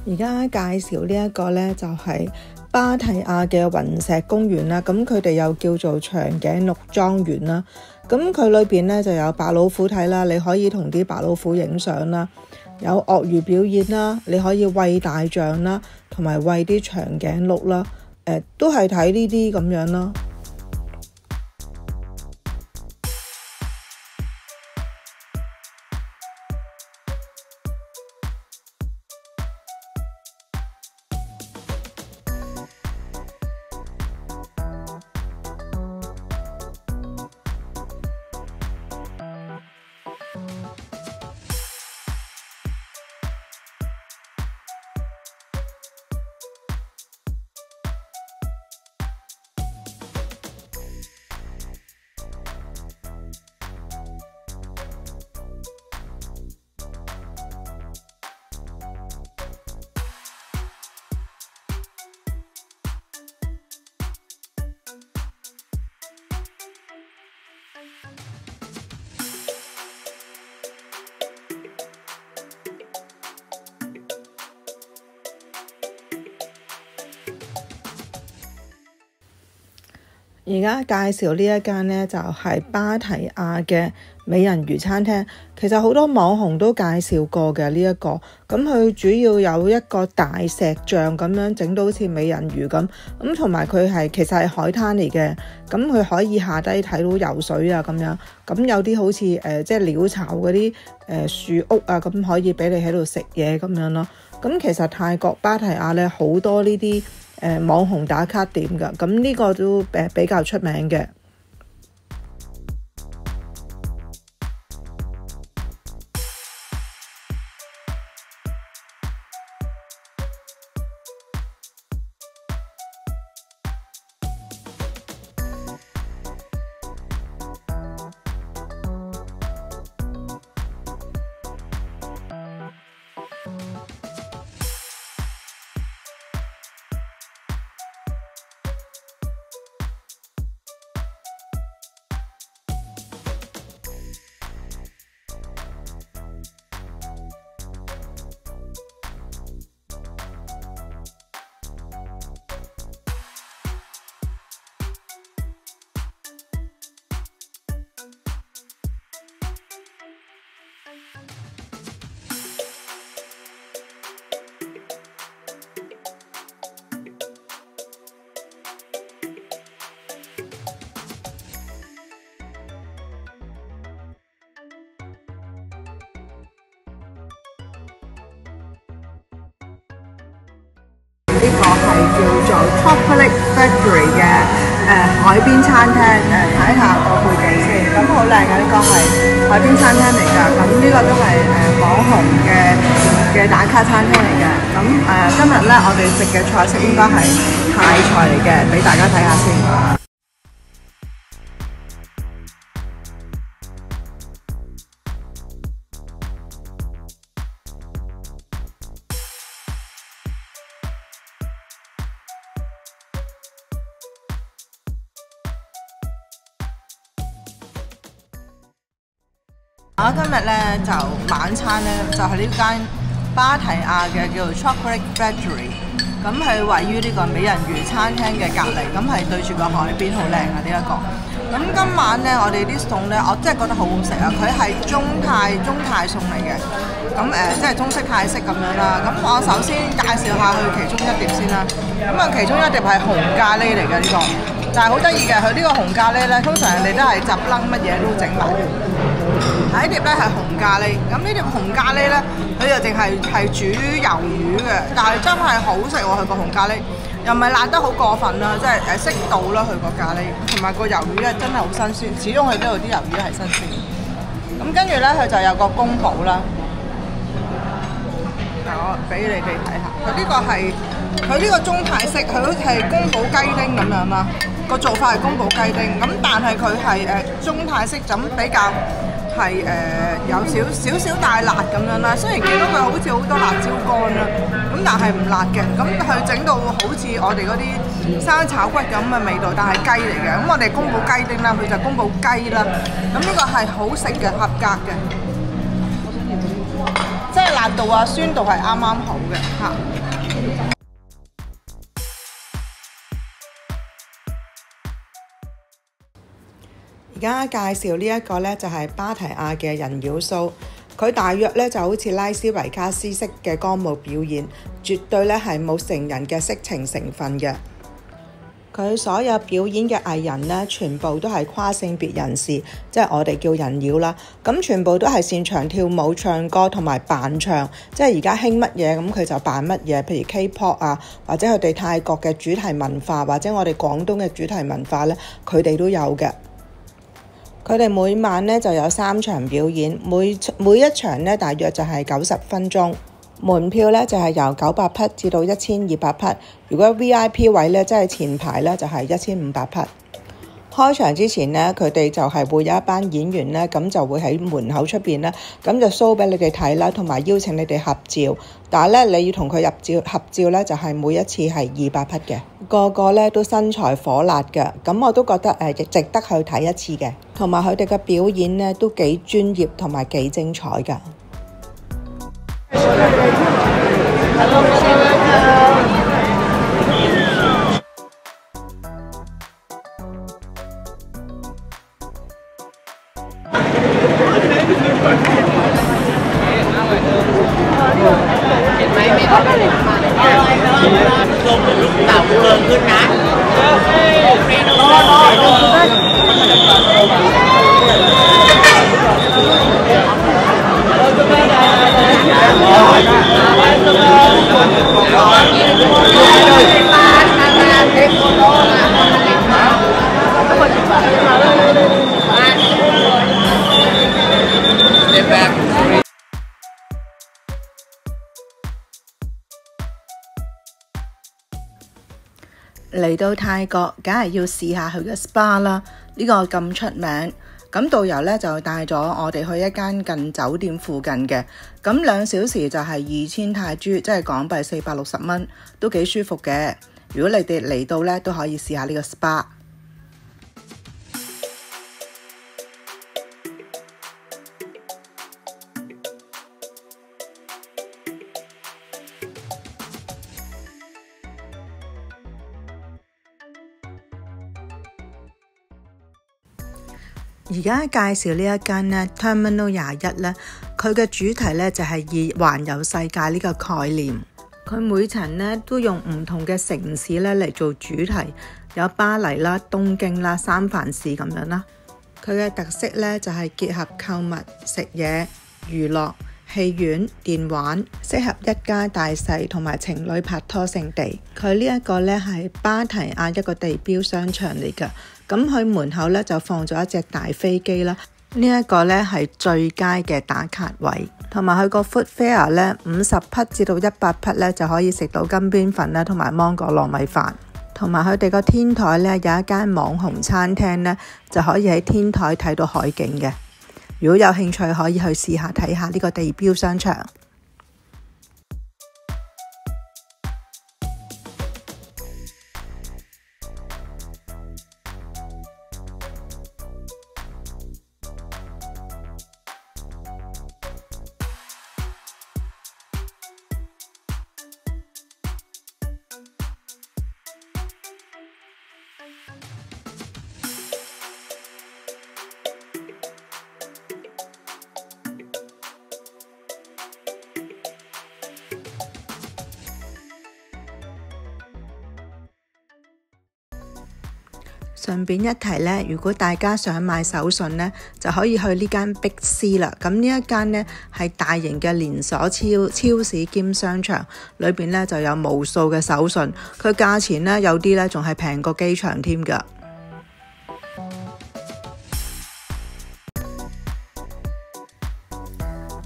而家介紹呢一個呢，就係芭提亞嘅雲石公園啦，咁佢哋又叫做長頸鹿莊園啦。咁佢裏邊呢就有白老虎睇啦，你可以同啲白老虎影相啦，有鱷魚表演啦，你可以餵大象啦，同埋餵啲長頸鹿啦，都係睇呢啲咁樣咯。而家介紹呢一間呢，就係芭提亞嘅美人魚餐廳。其實好多網紅都介紹過嘅呢一個，咁佢主要有一個大石像咁樣整到好似美人魚咁，同埋佢其實係海灘嚟嘅，咁佢可以下低睇到游水啊咁樣，咁有啲好似即係鳥巢嗰啲樹屋啊，咁可以俾你喺度食嘢咁樣咯。咁其實泰國芭提亞呢，好多呢啲網紅打卡點㗎，咁呢個都比較出名嘅。呢個係叫做 Chocolate Factory 嘅海邊餐廳，睇下個背景先，咁好靚嘅，呢個係海邊餐廳嚟㗎，咁呢個都係網紅嘅打卡餐廳嚟嘅，咁今日咧我哋食嘅菜式應該係泰菜嚟嘅，俾大家睇下先。我今日咧就晚餐咧就係呢間芭提亞嘅叫做 Chocolate Factory， 咁係位於呢個美人魚餐廳嘅隔離，咁係對住個海邊，好靚啊呢一個。咁今晚咧我哋啲餸咧，我真係覺得好好食啊！佢係中泰餸嚟嘅，咁即係中式泰式咁樣啦。咁我首先介紹下佢其中一碟先啦。咁其中一碟係紅咖喱嚟嘅呢個，但係好得意嘅，佢呢個紅咖喱咧，通常人哋都係雜燴乜嘢都整埋。呢碟咧係紅咖喱，咁呢碟紅咖喱咧，佢就淨係煮魷魚嘅，但係真係好食喎！佢個紅咖喱又唔係辣得好過分啦，即係適度啦。佢個咖喱同埋個魷魚咧真係好新鮮，始終佢呢度啲魷魚係新鮮。咁跟住咧，佢就有個宮保啦，我俾你哋睇下，佢呢個係佢呢個中泰式，佢好似係宮保雞丁咁樣啦。個做法係宮保雞丁，咁但係佢係中泰式，咁比較係有少少大辣咁樣啦。雖然見到佢好似好多辣椒乾啦，咁但係唔辣嘅。咁佢整到好似我哋嗰啲生炒骨咁嘅味道，但係雞嚟嘅。咁我哋宮保雞丁啦，佢就宮保雞啦。咁呢個係好食嘅，合格嘅，即係辣度啊、酸度係啱啱好嘅嚇。家介紹呢一個呢，就係芭提雅嘅人妖 show， 佢大約呢就好似拉斯維加斯式嘅歌舞表演，絕對呢係冇成人嘅色情成分嘅。佢所有表演嘅藝人呢，全部都係跨性別人士，即係我哋叫人妖啦。咁全部都係擅長跳舞、唱歌同埋扮唱，即係而家興乜嘢咁佢就扮乜嘢。譬如 K-pop 啊，或者佢哋泰國嘅主題文化，或者我哋廣東嘅主題文化呢，佢哋都有嘅。佢哋每晚呢就有3場表演，每一場呢大約就係90分鐘。門票呢就係由900匹至到1200匹，如果 VIP 位呢，即係前排呢，就係1500匹。開場之前呢，佢哋就係會有一班演員呢，咁就會喺門口出邊呢，咁就 show 俾你哋睇啦，同埋邀請你哋合照。但係呢，你要同佢合照呢，就係每一次係200匹嘅，個個呢都身材火辣嘅，咁我都覺得值得去睇一次嘅。同埋佢哋嘅表演呢，都幾專業同埋幾精彩㗎。嚟到泰國，梗係要試下佢嘅 SPA 啦。呢個咁出名，咁導遊呢就帶咗我哋去一間近酒店附近嘅，咁2小時就係2000泰銖，即係港幣460蚊，都幾舒服嘅。如果你哋嚟到呢，都可以試下呢個 SPA。而家介紹呢一間呢 Terminal 21呢，佢嘅主題呢就係以環遊世界呢個概念。佢每層呢都用唔同嘅城市呢嚟做主題，有巴黎啦、東京啦、三藩市咁樣啦。佢嘅特色呢就係結合購物、食嘢、娛樂、戲院、電玩，適合一家大細同埋情侶拍拖勝地。佢呢一個呢係芭提雅一個地標商場嚟㗎。咁佢門口呢就放咗一隻大飛機啦，呢一個呢係最佳嘅打卡位，同埋佢個 food fair 呢50匹至到100匹呢就可以食到金邊粉啦，同埋芒果糯米飯，同埋佢哋個天台呢有一間網紅餐廳呢，就可以喺天台睇到海景嘅。如果有興趣可以去試下睇下呢個地標商場。順便一提呢，如果大家想買手信呢，就可以去呢間 Big C 啦。咁呢一間呢係大型嘅連鎖超市兼商場，裏邊呢就有無數嘅手信，佢價錢呢有啲呢仲係平過機場添㗎。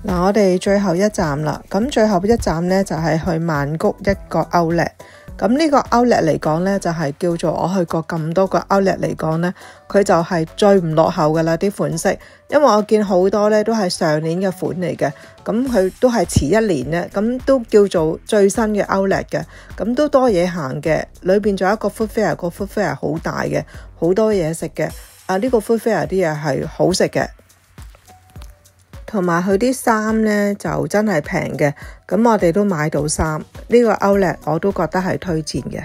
嗱，我哋最後一站啦，咁最後一站呢就係去曼谷一個 Outlet。咁呢個 Outlet 嚟講呢，就係叫做我去過咁多個 Outlet 嚟講呢，佢就係最唔落後噶啦啲款式，因為我見好多呢都係上年嘅款嚟嘅，咁佢都係遲1年呢，咁都叫做最新嘅 Outlet 嘅，咁都多嘢行嘅，裏邊仲有一個 food fair，個 food fair 好大嘅，好多嘢食嘅，呢個 food fair 啲嘢係好食嘅。同埋佢啲衫呢就真係平嘅，咁我哋都買到衫。呢個 Outlet 我都覺得係推薦嘅。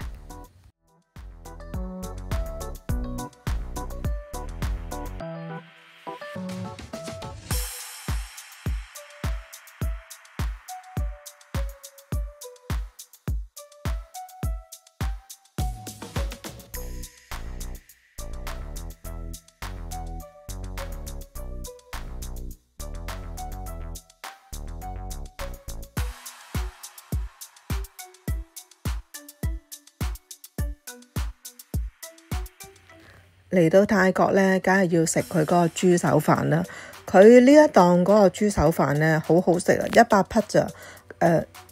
嚟到泰國呢，梗係要食佢嗰個豬手飯啦。佢呢一檔嗰個豬手飯呢，好好食啊，100匹咋，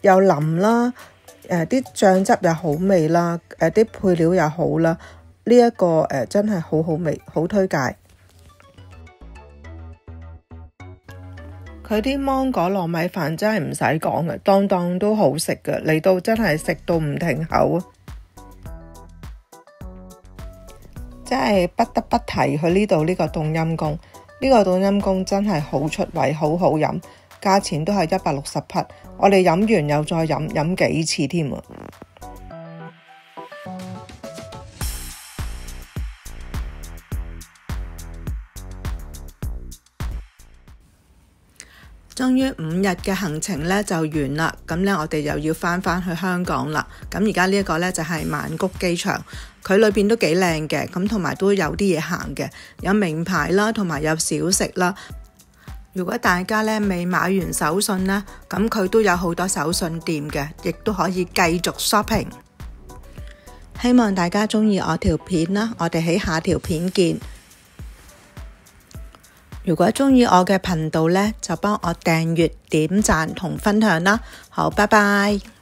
又腍啦，啲醬汁又好味啦，啲配料又好啦，呢一個真係好好味，好推介。佢啲芒果糯米飯真係唔使講嘅，檔檔都好食嘅，嚟到真係食到唔停口啊！真係不得不提佢呢度呢個凍陰功，呢個凍陰功真係好出位，好好飲，價錢都係160匹，我哋飲完又再飲幾次添啊！終於5日嘅行程呢就完啦，咁呢我哋又要返去香港啦。咁而家呢一個呢就係曼谷機場，佢裏邊都幾靚嘅，咁同埋都有啲嘢行嘅，有名牌啦，同埋有小食啦。如果大家呢未買完手信啦，咁佢都有好多手信店嘅，亦都可以繼續 shopping。希望大家鍾意我條片啦，我哋喺下條片見。如果鍾意我嘅頻道呢，就幫我訂閱、點讚同分享啦。好，拜拜。